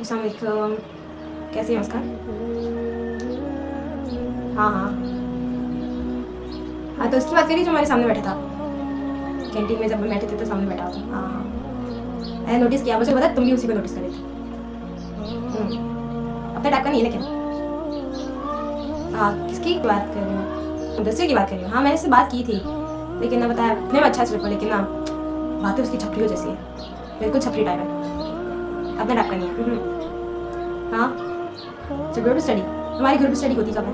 अस्सलाम वालेकुम, कैसी हैं मुस्कान? हाँ हाँ हाँ, तो उसकी बात करिए जो हमारे सामने बैठा था कैंटीन में। जब हम बैठे थे तो सामने बैठा था। हाँ हाँ, मैंने नोटिस किया, मुझे पता तुम भी उसी को नोटिस कर रही थी। अपने टाइप का नहीं है लेकिन। हाँ, किसकी बात कर रही हूँ? दूसरे की बात कर रही हूँ। हाँ, मैंने उससे बात की थी लेकिन ना बताया नहीं, अच्छा सिर्फ, लेकिन ना बातें उसकी छपरियों जैसी है, बिल्कुल छपरी टाइप है, अपने टाइप का नहीं है। हाँ, जब ग्रुप स्टडी, हमारी ग्रुप स्टडी होती कब है?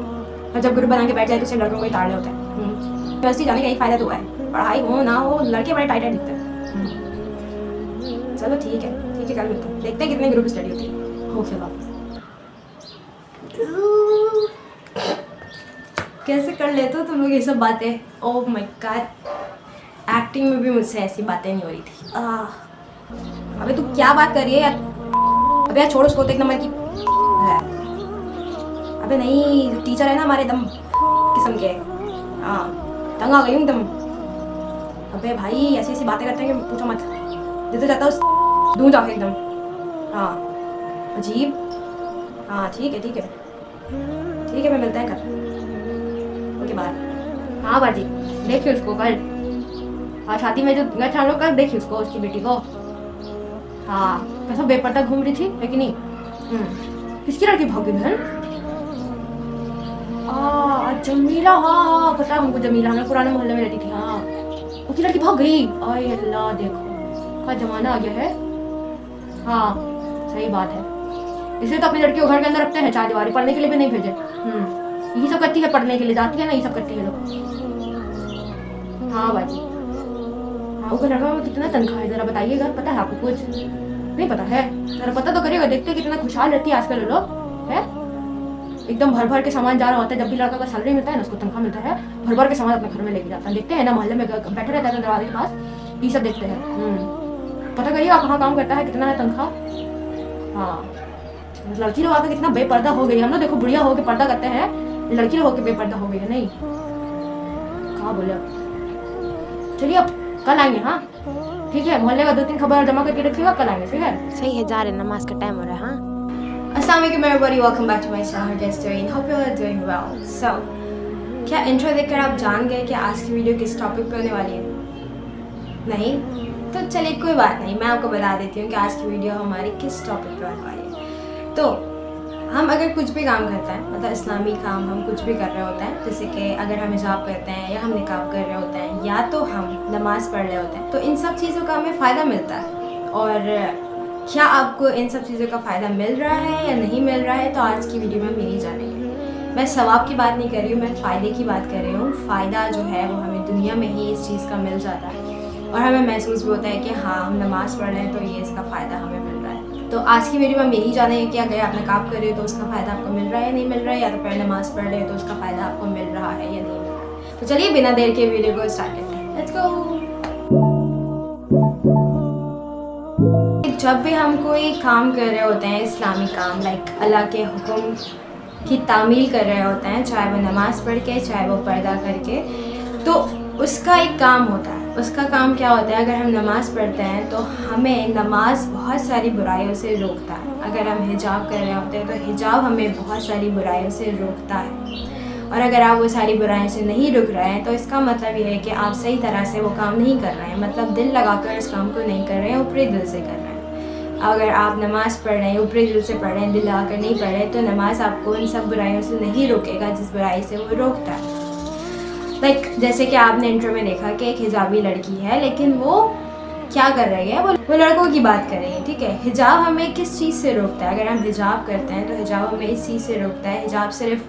और जब ग्रुप बना के बैठ जाए तो सिर्फ लड़कों को ही ताड़ने होते हैं। यूनिवर्सिटी जाने का यही फायदा तो हुआ है, पढ़ाई हो ना हो लड़के बड़े टाइट दिखते हैं। चलो ठीक है कल मिलते हैं, देखते हैं कितने ग्रुप स्टडी होती है। हो फिर वापस कैसे कर लेते हो तुम लोग ये सब बातें? ओह माय गॉड, एक्टिंग में भी मुझसे ऐसी बातें नहीं हो रही थी। अबे तू क्या बात कर रही है यार? अबे यार छोड़ उसको, तो एक नंबर की है। अबे नहीं, जो टीचर है ना हमारे एकदम किस्म के, हाँ तंग आ गई हूँ एकदम। अबे भाई ऐसी ऐसी बातें करते हैं कि पूछो मत, जितना जाता हूँ दूँ जाके एकदम। हाँ अजीब। हाँ ठीक है मैं मिलता है कल। Okay bye. हाँ बाजी, देखिए उसको कल। हाँ शादी में जो गए थे हम लोग, कल देखिए उसको, उसकी बेटी को। हाँ कैसा बेपर्दा घूम रही थी है कि नहीं? किसकी लड़की भाग गई बहन? जमीला, हाँ हाँ पता है हमको जमीला, हमें पुराने मोहल्ले में रहती थी। हाँ उसकी लड़की भाग गई। अरे अल्लाह, देखो क्या जमाना आ गया है। हाँ सही बात है, इसलिए तो अपनी लड़की को घर के अंदर रखते हैं, चार दीवारी, पढ़ने के लिए भी नहीं भेजे। यही सब करती है, पढ़ने के लिए जाती है ना, यही सब करती है लोग। हाँ बाजी। हाँ वो लड़का में कितना तनख्वाह है जरा बताइएगा, पता है आपको कुछ? नहीं पता है? जरा पता तो करिएगा, देखते कितना खुशहाल रहती है आजकल लोग है। एकदम भर भर के सामान जा रहा होता है, जब भी लड़का का सैलरी मिलता है ना, उसको तनख्वाह मिलता है, भर भर के सामान अपने घर में लेके जाता है। देखते हैं ना मोहल्ले में बैठे रहता है दरवाजे के पास, ये सब देखते हैं। पता करिए आप कहाँ काम करता है, कितना है तनख्वाह। हाँ लड़की लोग आकर कितना बेपर्दा हो गई। हम लोग देखो बुढ़िया होकर पर्दा करते हैं, लड़की लोग होकर बेपर्दा हो गई है। नहीं कहाँ बोले, चलिए अब कल आएंगे। हाँ ठीक है, मोहल्ले का 2-3 खबर जमा करके रखिएगा, कल आएंगे ठीक है? सही है, जा रहे, नमाज का टाइम हो रहा है। हाँ Assalamualaikum everybody, welcome back to my channel Guest Doing. Hope you all are doing well. So, क्या इंट्रो देखकर आप जान गए कि आज की वीडियो किस टॉपिक पे होने वाली है? नहीं? तो चलिए कोई बात नहीं, मैं आपको बता देती हूँ कि आज की वीडियो हमारी किस टॉपिक पे होने वाली है। तो हम अगर कुछ भी काम करते हैं, मतलब इस्लामी काम हम कुछ भी कर रहे होते हैं, जैसे कि अगर हम हिजाब करते हैं या हम निकाब कर रहे होते हैं या तो हम नमाज़ पढ़ रहे होते हैं, तो इन सब चीज़ों का हमें फ़ायदा मिलता है। और क्या आपको इन सब चीज़ों का फ़ायदा मिल रहा है या नहीं मिल रहा है, तो आज की वीडियो में हम यही जानेंगे। मैं सवाब की बात नहीं कर रही हूँ, मैं फ़ायदे की बात कर रही हूँ। फ़ायदा जो है वो हमें दुनिया में ही इस चीज़ का मिल जाता है और हमें महसूस भी होता है कि हाँ हम नमाज़ पढ़ रहे हैं तो ये इसका फ़ायदा हमें मिल रहा है। तो आज की वीडियो में हम यही जानेंगे कि अगर आप नकाब कर रहे हो तो उसका फ़ायदा आपको मिल रहा है या नहीं मिल रहा है, या तो फिर नमाज़ पढ़ रहे हो तो उसका फ़ायदा आपको मिल रहा है या नहीं मिल रहा है। तो चलिए बिना देर के वीडियो को स्टार्ट करते हैं, लेट्स गो। जब भी हम कोई काम कर रहे होते हैं, इस्लामी काम, लाइक अल्लाह के हुक्म की तामील कर रहे होते हैं, चाहे वो नमाज़ पढ़ के चाहे वो पर्दा करके, तो उसका एक काम होता है। उसका काम क्या होता है? अगर हम नमाज़ पढ़ते हैं तो हमें नमाज बहुत सारी बुराइयों से रोकता है। अगर हम हिजाब कर रहे होते हैं तो हिजाब हमें बहुत सारी बुराइयों से रोकता है। और अगर आप वो सारी बुराइयों से नहीं रुक रहे हैं तो इसका मतलब ये है कि आप सही तरह से वो काम नहीं कर रहे हैं, मतलब दिल लगाकर इस काम को नहीं कर रहे हैं, ऊपरी दिल से कर रहे हैं। अगर आप नमाज़ पढ़ रहे हैं, ऊपरी दिल से पढ़ रहे हैं, दिल लगाकर नहीं पढ़ रहे, तो नमाज आपको इन सब बुराइयों से नहीं रोकेगा जिस बुराई से वो रोकता है। लाइक जैसे कि आपने इंट्रो में देखा कि एक हिजाबी लड़की है, लेकिन वो क्या कर रही है, वो लड़कों की बात कर रही है। ठीक है, हिजाब हमें किस चीज़ से रोकता है? अगर हम हिजाब करते हैं तो हिजाब हमें इस चीज़ से रोकता है। हिजाब सिर्फ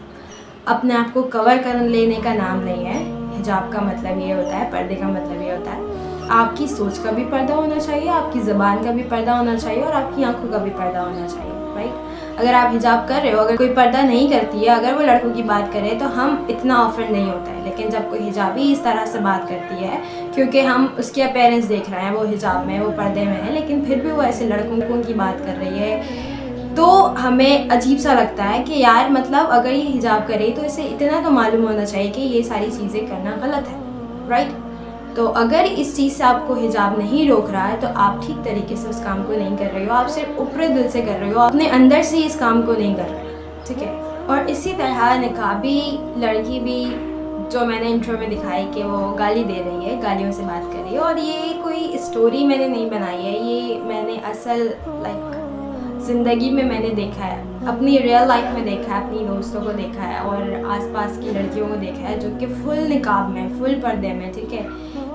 अपने आप को कवर कर लेने का नाम नहीं है। हिजाब का मतलब ये होता है, पर्दे का मतलब ये होता है, आपकी सोच का भी पर्दा होना चाहिए, आपकी ज़बान का भी पर्दा होना चाहिए और आपकी आंखों का भी पर्दा होना चाहिए, राइट? अगर आप हिजाब कर रहे हो, अगर कोई पर्दा नहीं करती है, अगर वो लड़कों की बात करे तो हम इतना ऑफेंड नहीं होता है। लेकिन जब कोई हिजाबी इस तरह से बात करती है, क्योंकि हम उसके अपीयरेंस देख रहे हैं, वो हिजाब में, वो पर्दे में है, लेकिन फिर भी वो ऐसे लड़कों की बात कर रही है, तो हमें अजीब सा लगता है कि यार मतलब अगर ये हिजाब करे तो इसे इतना तो मालूम होना चाहिए कि ये सारी चीज़ें करना गलत है, राइट? तो अगर इस चीज़ से आपको हिजाब नहीं रोक रहा है तो आप ठीक तरीके से उस काम को नहीं कर रहे हो, आप सिर्फ ऊपरी दिल से कर रहे हो, अपने अंदर से इस काम को नहीं कर रहे, ठीक है। और इसी तरह निकाबी लड़की भी, जो मैंने इंट्रो में दिखाई कि वो गाली दे रही है, गालियों से बात कर रही है, और ये कोई स्टोरी मैंने नहीं बनाई है, ये मैंने असल ज़िंदगी में मैंने देखा है, अपनी रियल लाइफ में देखा है, अपनी दोस्तों को देखा है और आसपास की लड़कियों को देखा है जो कि फुल निकाब में, फुल पर्दे में, ठीक है।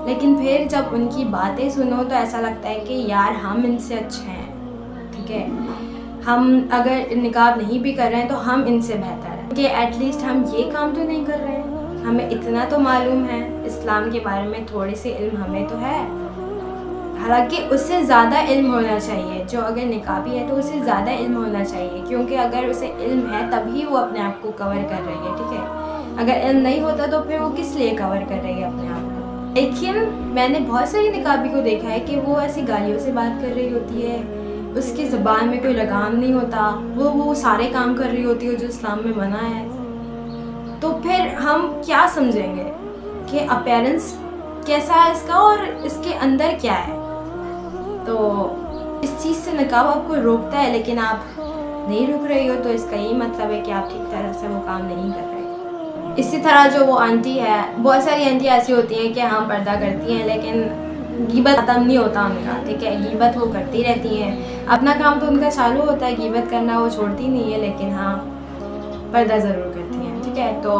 लेकिन फिर जब उनकी बातें सुनो तो ऐसा लगता है कि यार हम इनसे अच्छे हैं, ठीक है। हम अगर निकाब नहीं भी कर रहे हैं तो हम इनसे बेहतर हैं कि एटलीस्ट हम ये काम तो नहीं कर रहे हैं, हमें इतना तो मालूम है, इस्लाम के बारे में थोड़ी सी इल्म हमें तो है। हालांकि उससे ज़्यादा इल्म होना चाहिए, जो अगर निकाबी है तो उससे ज़्यादा इल्म होना चाहिए, क्योंकि अगर उसे इल्म है तभी वो अपने आप को कवर कर रही है, ठीक है। अगर इल्म नहीं होता तो फिर वो किस लिए कवर कर रही है अपने आप को। लेकिन मैंने बहुत सारी निकाबी को देखा है कि वो ऐसी गालियों से बात कर रही होती है, उसकी ज़बान में कोई लगाम नहीं होता, वो सारे काम कर रही होती है जो इस्लाम में मना है। तो फिर हम क्या समझेंगे कि अपीयरेंस कैसा है इसका और इसके अंदर क्या है। तो इस चीज़ से निकाब आपको रोकता है, लेकिन आप नहीं रुक रही हो, तो इसका यही मतलब है कि आप ठीक तरह से वो काम नहीं कर रहे। इसी तरह जो वो आंटी है, बहुत सारी आंटी ऐसी होती हैं कि हाँ पर्दा करती हैं लेकिन गीबत ख़त्म नहीं होता उनका, ठीक है। गीबत वो करती रहती हैं, अपना काम तो उनका चालू होता है, गीबत करना वो छोड़ती नहीं है, लेकिन हाँ पर्दा ज़रूर करती हैं, ठीक है। तो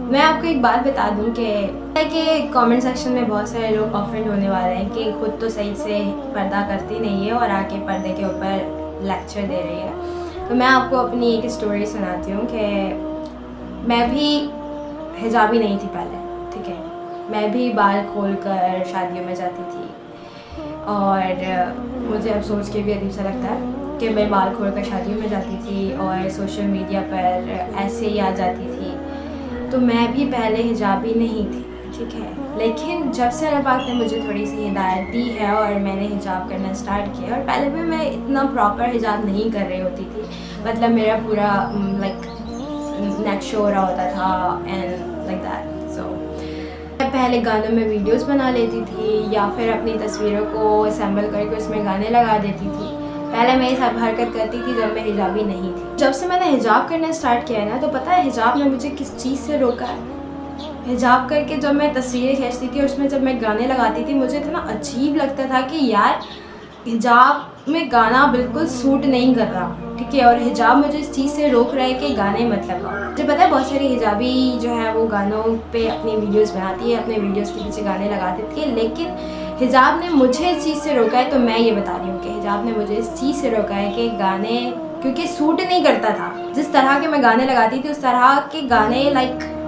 मैं आपको एक बात बता दूं कि कमेंट सेक्शन में बहुत सारे लोग ऑफेंड होने वाले हैं कि खुद तो सही से पर्दा करती नहीं है और आके पर्दे के ऊपर लेक्चर दे रही है। तो मैं आपको अपनी एक स्टोरी सुनाती हूँ कि मैं भी हिजाबी नहीं थी पहले, ठीक है। मैं भी बाल खोलकर शादियों में जाती थी और मुझे अब सोच के भी अजीब सा लगता है कि मैं बाल खोलकर शादियों में जाती थी और सोशल मीडिया पर ऐसे ही आ जाती थी। तो मैं भी पहले हिजाबी नहीं थी, ठीक है। लेकिन जब से अल्लाह पाक ने मुझे थोड़ी सी हिदायत दी है और मैंने हिजाब करना स्टार्ट किया, और पहले भी मैं इतना प्रॉपर हिजाब नहीं कर रही होती थी, मतलब मेरा पूरा नेक शो हो रहा होता था एंड लाइक दैट। सो मैं पहले गानों में वीडियोस बना लेती थी या फिर अपनी तस्वीरों को असेंबल करके उसमें गाने लगा देती थी। पहले मैं ये सब हरकत करती थी जब मैं हिजाबी नहीं थी। जब से मैंने हिजाब करना स्टार्ट किया है ना, तो पता है हिजाब ने मुझे किस चीज़ से रोका है। हिजाब करके जब मैं तस्वीरें खींचती थी, उसमें जब मैं गाने लगाती थी, मुझे इतना अजीब लगता था कि यार हिजाब में गाना बिल्कुल सूट नहीं कर रहा, ठीक है। और हिजाब मुझे इस चीज़ से रोक रहा है कि गाने मत लगाओ। मुझे पता है बहुत सारी हिजाबी जो है वो गानों पे अपनी वीडियोस बनाती है, अपने वीडियोस के पीछे गाने लगा देती है, लेकिन हिजाब ने मुझे इस चीज़ से रोका है। तो मैं ये बता रही हूँ कि हिजाब ने मुझे इस चीज़ से रोका है कि गाने, क्योंकि सूट नहीं करता था, जिस तरह के मैं गाने लगाती थी उस तरह के गाने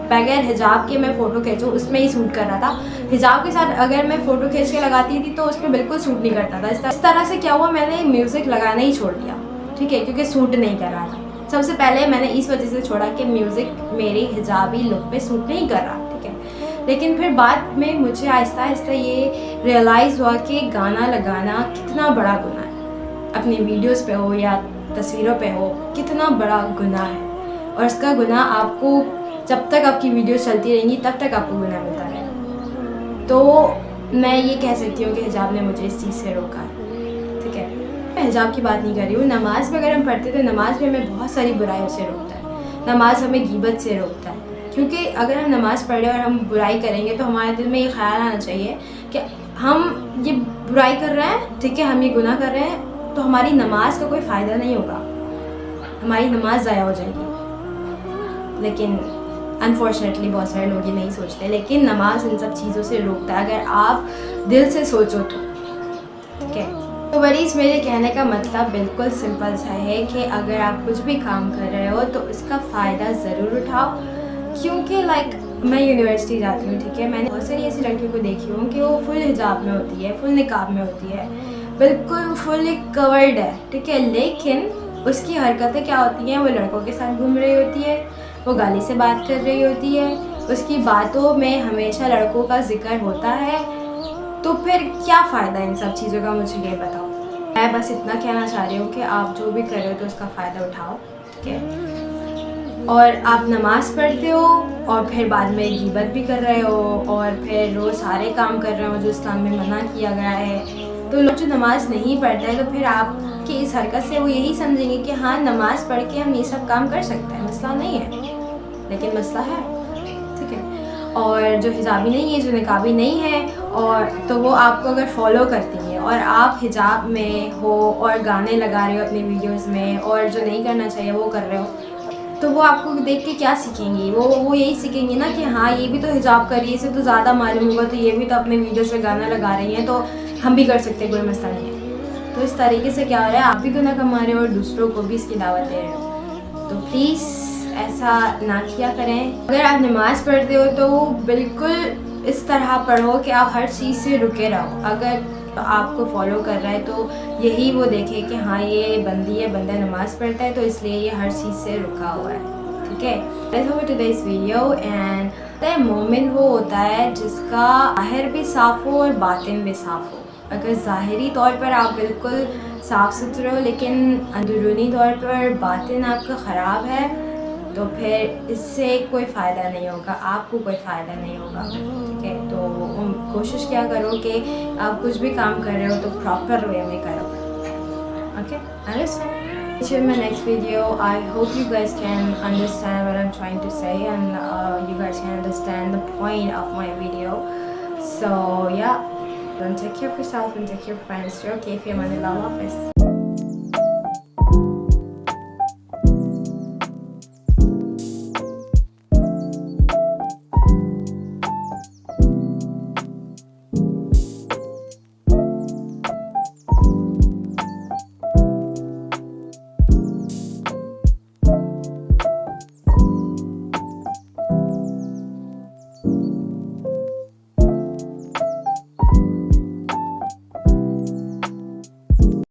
बगैर हिजाब के मैं फ़ोटो खींचूँ उसमें ही सूट कर रहा था। हिजाब के साथ अगर मैं फ़ोटो खींच के लगाती थी तो उसमें बिल्कुल सूट नहीं करता था। इस तरह से क्या हुआ, मैंने म्यूज़िक लगाना ही छोड़ दिया, ठीक है, क्योंकि सूट नहीं कर रहा था। सबसे पहले मैंने इस वजह से छोड़ा कि म्यूज़िक मेरी हिजाबी लुक पे सूट नहीं कर रहा, ठीक है। लेकिन फिर बाद में मुझे आहिस्ता आहिस्ता ये रियलाइज़ हुआ कि गाना लगाना कितना बड़ा गुनाह है, अपनी वीडियोज़ पे हो या तस्वीरों पे हो, कितना बड़ा गुनाह है। और इसका गुनाह आपको जब तक आपकी वीडियो चलती रहेंगी तब तक आपको गुनाह मिलता रहेगा। तो मैं ये कह सकती हूँ कि हिजाब ने मुझे इस चीज़ से रोका है, ठीक है। मैं हिजाब की बात नहीं कर रही हूँ। नमाज़ में अगर हम पढ़ते तो नमाज़ में हमें बहुत सारी बुराइयों से रोकता है। नमाज़ हमें गीबत से रोकता है, क्योंकि अगर हम नमाज़ पढ़ रहे और हम बुराई करेंगे तो हमारे दिल में ये ख्याल आना चाहिए कि हम ये बुराई कर रहे हैं, ठीक है, हम ये गुनाह कर रहे हैं, तो हमारी नमाज का कोई फ़ायदा नहीं होगा, हमारी नमाज ज़ाया हो जाएगी। लेकिन अनफॉर्चुनेटली बहुत सारे लोग ये नहीं सोचते, लेकिन नमाज इन सब चीज़ों से रोकता है अगर आप दिल से सोचो तो, ठीक है। तो वरीज मेरे कहने का मतलब बिल्कुल सिंपल सा है कि अगर आप कुछ भी काम कर रहे हो तो उसका फ़ायदा ज़रूर उठाओ, क्योंकि मैं यूनिवर्सिटी जाती हूँ, ठीक है। मैंने बहुत सारी ऐसी लड़कियों को देखी हूँ कि वो फुल हिजाब में होती है, फुल निकाब में होती है, बिल्कुल फुल कवर्ड है, ठीक है। लेकिन उसकी हरकतें क्या होती हैं, वो लड़कों के साथ घूम रही होती है, वो गाली से बात कर रही होती है, उसकी बातों में हमेशा लड़कों का जिक्र होता है। तो फिर क्या फ़ायदा इन सब चीज़ों का, मुझे ये बताओ। मैं बस इतना कहना चाह रही हूँ कि आप जो भी कर रहे हो तो उसका फ़ायदा उठाओ, ठीक है। और आप नमाज़ पढ़ते हो और फिर बाद में गीबत भी कर रहे हो और फिर वो सारे काम कर रहे हो जो इस्लाम में मना किया गया है। तो लोग जो नमाज़ नहीं पढ़ते हैं तो फिर आपकी इस हरकत से वो यही समझेंगे कि हाँ, नमाज़ पढ़ के हम ये सब काम कर सकते हैं, मसला नहीं है। लेकिन मसला है, ठीक है। और जो हिजाबी नहीं है, जो निकाबी नहीं है, और तो वो आपको अगर फॉलो करती है और आप हिजाब में हो और गाने लगा रहे हो अपनी वीडियोस में और जो नहीं करना चाहिए वो कर रहे हो, तो वो आपको देख के क्या सीखेंगी? वो यही सीखेंगी ना कि हाँ, ये भी तो हिजाब कर रही है, इसे तो ज़्यादा मालूम होगा, तो ये भी तो अपने वीडियोस में गाना लगा रही हैं, तो हम भी कर सकते हैं, कोई मसला नहीं है। तो इस तरीके से क्या हो रहा है, आप भी गुनाह कमा रहे हो और दूसरों को भी इसकी दावत दे रहे हो। तो प्लीज़ ऐसा ना किया करें। अगर आप नमाज़ पढ़ते हो तो बिल्कुल इस तरह पढ़ो कि आप हर चीज़ से रुके रहो। अगर आपको फॉलो कर रहा है तो यही वो देखे कि हाँ, ये बंदी है, बंदा नमाज़ पढ़ता है, तो इसलिए ये हर चीज़ से रुका हुआ है, ठीक है। Let's hope today's video. And मोमिन वो होता है जिसका ज़ाहिर भी साफ़ हो और बातिन भी साफ़ हो। अगर ज़ाहिरी तौर पर आप बिल्कुल साफ़ सुथरे हो लेकिन अंदरूनी तौर पर बातिन आपका ख़राब है, तो फिर इससे कोई फ़ायदा नहीं होगा, आपको कोई फ़ायदा नहीं होगा, ठीक है। तो कोशिश क्या करो कि आप कुछ भी काम कर रहे हो तो प्रॉपर वे में करो, okay. Understand. See you in my next video. I hope you guys can understand what I'm trying to say and you guys can understand the point of my video. So yeah, don't take care of yourself and take care of friends. You're okay if you're on the love office.